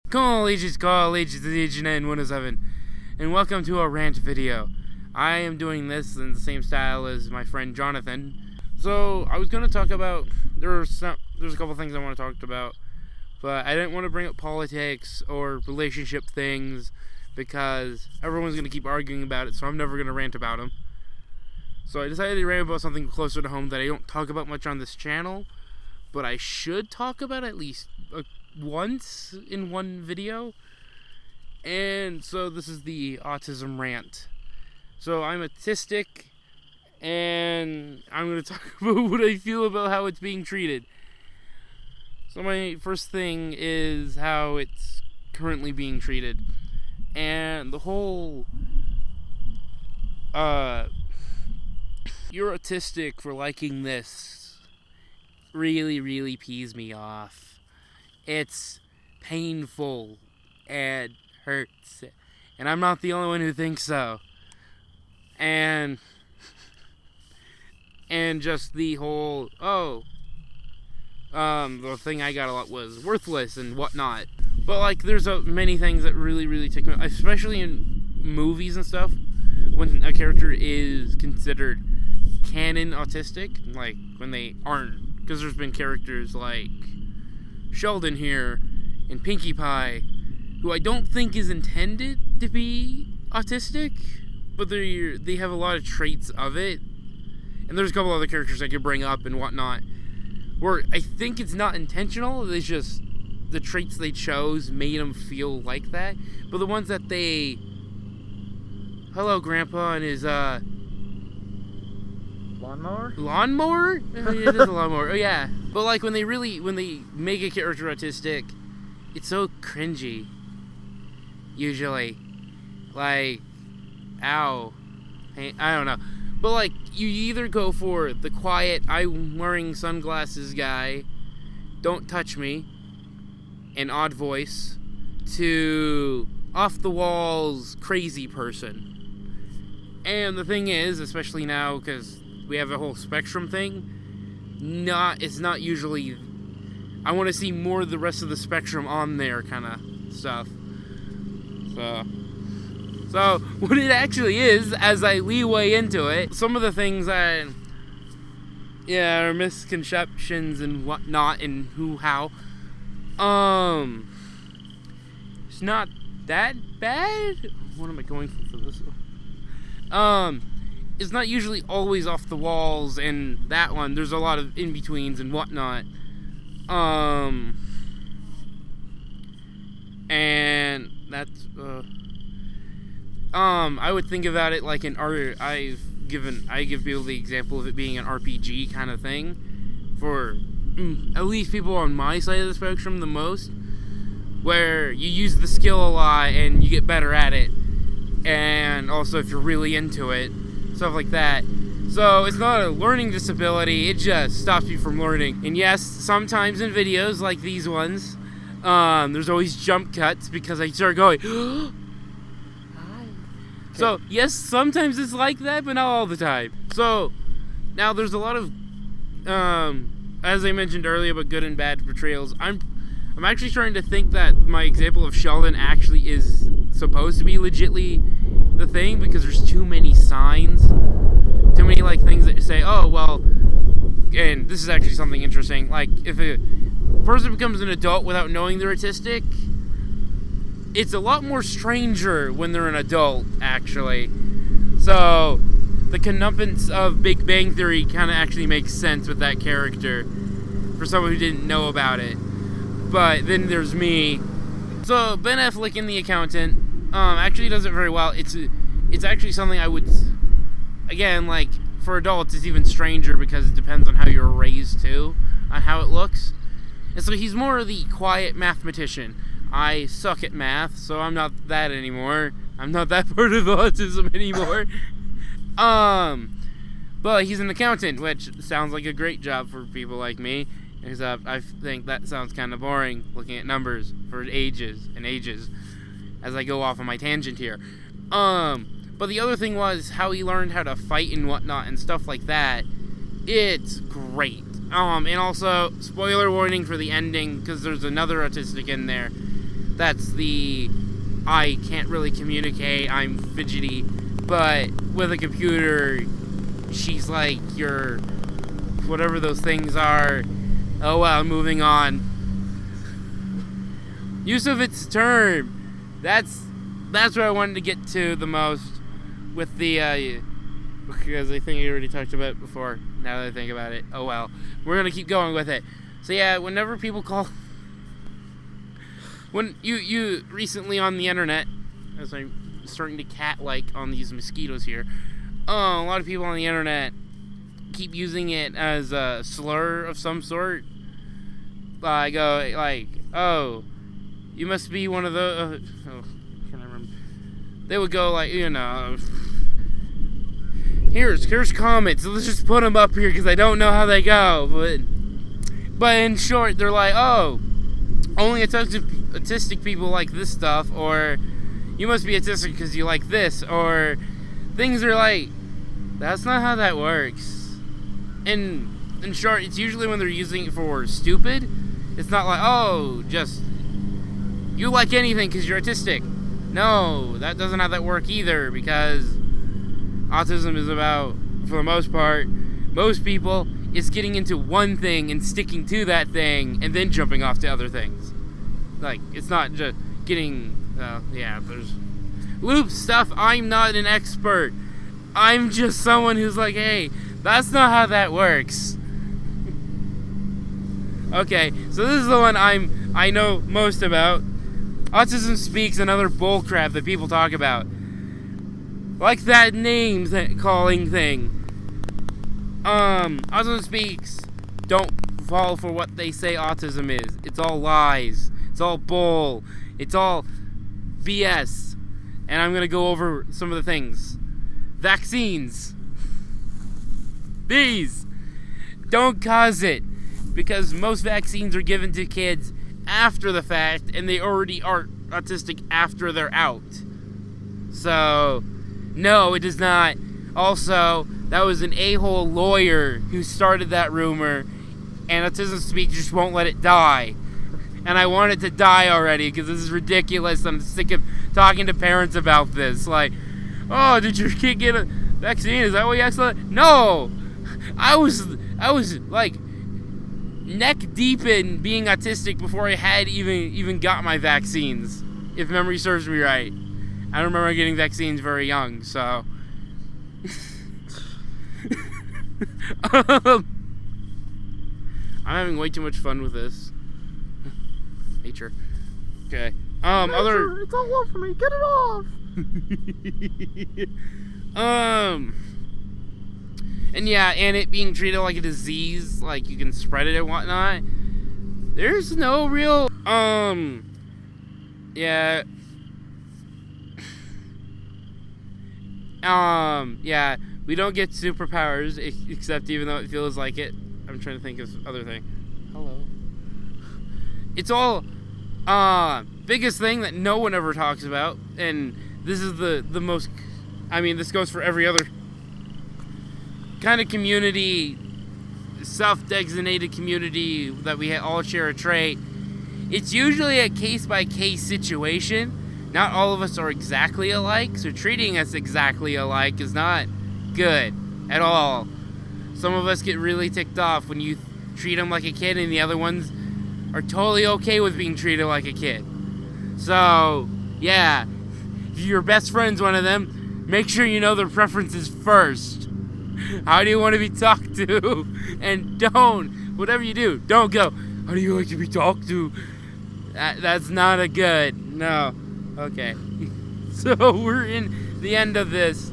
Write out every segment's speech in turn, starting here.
Call Agents Agent N107, and welcome to a rant video. I am doing this in the same style as my friend Jonathan. So I was going to talk about, there's a couple things I want to talk about, but I didn't want to bring up politics or relationship things because everyone's going to keep arguing about it, so I'm never going to rant about them. So I decided to rant about something closer to home that I don't talk about much on this channel, but I should talk about at least once in one video. And so this is the Autism Rant. So I'm autistic, and I'm going to talk about what I feel about how it's being treated. So my first thing is how it's currently being treated. And the whole, you're autistic for liking this really, really pees me off. It's painful and hurts. And I'm not the only one who thinks so. And just the whole, the thing I got a lot was worthless and whatnot. But, like, there's many things that really, really take me, especially in movies and stuff, when a character is considered canon autistic, like, when they aren't. Because there's been characters like Sheldon here in Pinkie Pie, who I don't think is intended to be autistic, but they have a lot of traits of it. And there's a couple other characters I could bring up and whatnot, where I think it's not intentional, it's just the traits they chose made them feel like that. But the ones that they... Hello, Grandpa, and his, Lawnmower? Lawnmower? It is a lawnmower. Oh, yeah. But, like, when they make a character autistic, it's so cringy. Usually. Like, ow. Hey, I don't know. But, like, you either go for the quiet, I'm wearing sunglasses guy, don't touch me, an odd voice, to off-the-walls crazy person. And the thing is, especially now, because we have a whole spectrum thing, it's not usually, I want to see more of the rest of the spectrum on there kind of stuff. So what it actually is, as I leeway into it, some of the things that, are misconceptions and whatnot and how, it's not that bad. What am I going for this one? It's not usually always off the walls, and that one, there's a lot of in-betweens and whatnot. And that's, I would think about it like an art. I give people the example of it being an RPG kind of thing, for at least people on my side of the spectrum the most, where you use the skill a lot and you get better at it, and also if you're really into it, stuff like that. So it's not a learning disability, it just stops you from learning. And yes, sometimes in videos like these ones, there's always jump cuts because I start going, hi. So yes, sometimes it's like that, but not all the time. So now there's a lot of, as I mentioned earlier, about good and bad portrayals. I'm actually trying to think that my example of Sheldon actually is supposed to be legitly the thing, because there's too many signs, too many like things that say, oh well, and this is actually something interesting, like if a person becomes an adult without knowing they're autistic, it's a lot more stranger when they're an adult, actually. So the connuppance of Big Bang Theory kind of actually makes sense with that character for someone who didn't know about it. But then there's me. So Ben Affleck in The Accountant actually does it very well. It's actually something I would, again, like, for adults it's even stranger because it depends on how you're raised too, on how it looks. And so he's more of the quiet mathematician. I suck at math, so I'm not that anymore. I'm not that part of autism anymore. But he's an accountant, which sounds like a great job for people like me. Except I think that sounds kind of boring, looking at numbers for ages and ages, as I go off on my tangent here. But the other thing was how he learned how to fight and whatnot and stuff like that. It's great. And also, spoiler warning for the ending, because there's another autistic in there. That's the, I can't really communicate, I'm fidgety, but with a computer, she's like your, whatever those things are. Oh well, moving on. Use of its term. That's what I wanted to get to the most with the, because I think I already talked about it before, now that I think about it. Oh well. We're going to keep going with it. So yeah, whenever people call... When you recently on the internet, as I'm starting to cat-like on these mosquitoes here, a lot of people on the internet keep using it as a slur of some sort. Like, oh, you must be one of the... can't remember. They would go like, here's comments. Let's just put them up here because I don't know how they go. But in short, they're like, oh, only autistic people like this stuff, or you must be autistic because you like this, or things are like, that's not how that works. And in short, it's usually when they're using it for stupid. It's not like, oh, just you like anything because you're autistic. No, that doesn't have that work either, because autism is about, for the most part, most people, is getting into one thing and sticking to that thing and then jumping off to other things. Like, it's not just getting, there's loop stuff. I'm not an expert. I'm just someone who's like, hey, that's not how that works. Okay, so this is the one I know most about. Autism Speaks, another bullcrap that people talk about. Like that calling thing. Autism Speaks don't fall for what they say autism is. It's all lies. It's all bull. It's all BS. And I'm gonna go over some of the things. Vaccines. These don't cause it, because most vaccines are given to kids after the fact, and they already are autistic after they're out. So, no, it does not. Also, that was an a-hole lawyer who started that rumor, and Autism Speak just won't let it die. And I want it to die already, because this is ridiculous. I'm sick of talking to parents about this. Like, oh, did your kid get a vaccine? Is that what you actually... No! I was like neck deep in being autistic before I had even got my vaccines, if memory serves me right. I don't remember getting vaccines very young, so I'm having way too much fun with this. Nature. Okay. Nature, it's all over me. Get it off. And yeah, and it being treated like a disease, like you can spread it and whatnot. There's no real, yeah. Yeah, we don't get superpowers, except even though it feels like it. I'm trying to think of other thing. Hello. It's all, biggest thing that no one ever talks about, and this is the most, I mean, this goes for every other kind of community, self-designated community that we all share a trait. It's usually a case-by-case situation. Not all of us are exactly alike, so treating us exactly alike is not good at all. Some of us get really ticked off when you treat them like a kid, and the other ones are totally okay with being treated like a kid. So, yeah, if your best friend's one of them, make sure you know their preferences first. How do you want to be talked to? And don't, whatever you do, don't go, how do you like to be talked to? That's not a good, no. Okay. So we're in the end of this.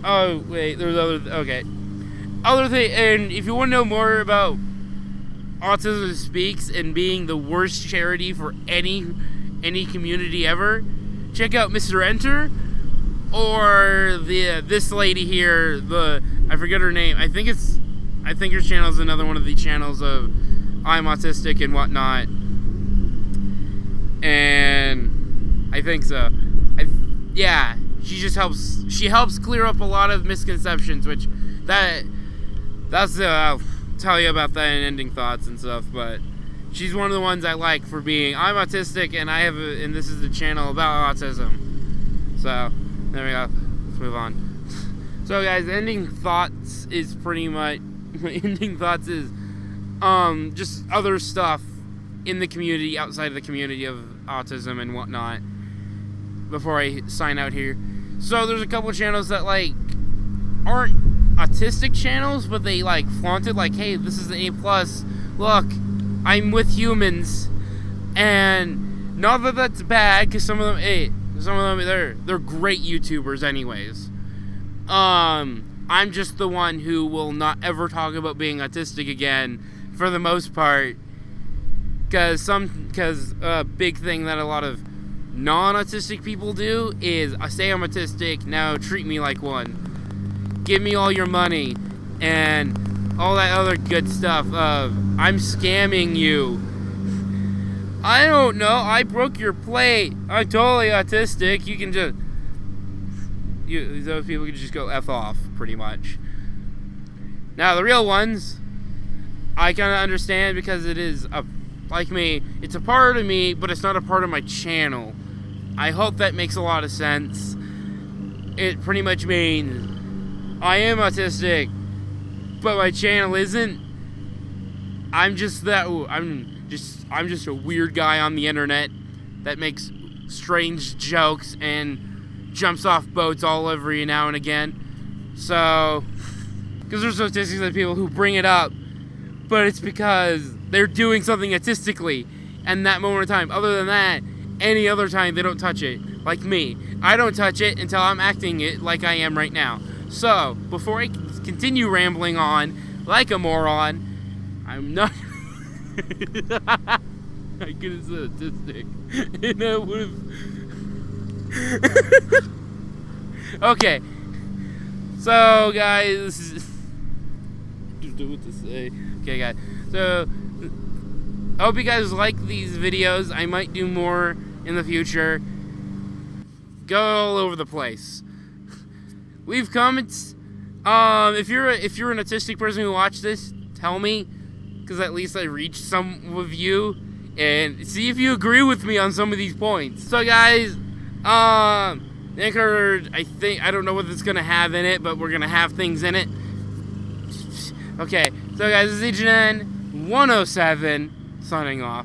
Oh, wait, there's okay. Other thing, and if you want to know more about Autism Speaks and being the worst charity for any community ever, check out Mr. Enter, or this lady here, I forget her name. I think her channel is another one of the channels of I'm autistic and whatnot. And I think so. Yeah, she helps clear up a lot of misconceptions, which that's tell you about that in ending thoughts and stuff, but she's one of the ones I like for being, I'm autistic and and this is a channel about autism. So, there we go. Let's move on. So guys, ending thoughts is pretty much, ending thoughts is just other stuff in the community, outside of the community of autism and whatnot, before I sign out here. So there's a couple of channels that like aren't autistic channels, but they like flaunted like, hey, this is an A+, look, I'm with humans. And not that that's bad, because some of them they're great YouTubers anyways. I'm just the one who will not ever talk about being autistic again, for the most part, because a big thing that a lot of non-autistic people do is, I say I'm autistic, now treat me like one. Give me all your money, and all that other good stuff of, I'm scamming you. I don't know, I broke your plate, I'm totally autistic, you can just, those people can just go F off, pretty much. Now, the real ones, I kind of understand, because it is, like me, it's a part of me, but it's not a part of my channel. I hope that makes a lot of sense. It pretty much means I am autistic, but my channel isn't. I'm just a weird guy on the internet that makes strange jokes and jumps off boats all every now and again. So, because there's statistics of people who bring it up, but it's because they're doing something artistically in that moment of time. Other than that, any other time they don't touch it. Like me, I don't touch it until I'm acting it like I am right now. So, before I continue rambling on like a moron, I'm not... I could have said autistic, and I would have... Okay. So, guys... I don't know what to say. Okay, guys. So, I hope you guys like these videos. I might do more in the future. Go all over the place. Leave comments. If you're an autistic person who watched this, tell me, because at least I reached some of you, and see if you agree with me on some of these points. So, guys, Anchor, I don't know what it's gonna have in it, but we're gonna have things in it. Okay, so guys, this is HN 107 signing off.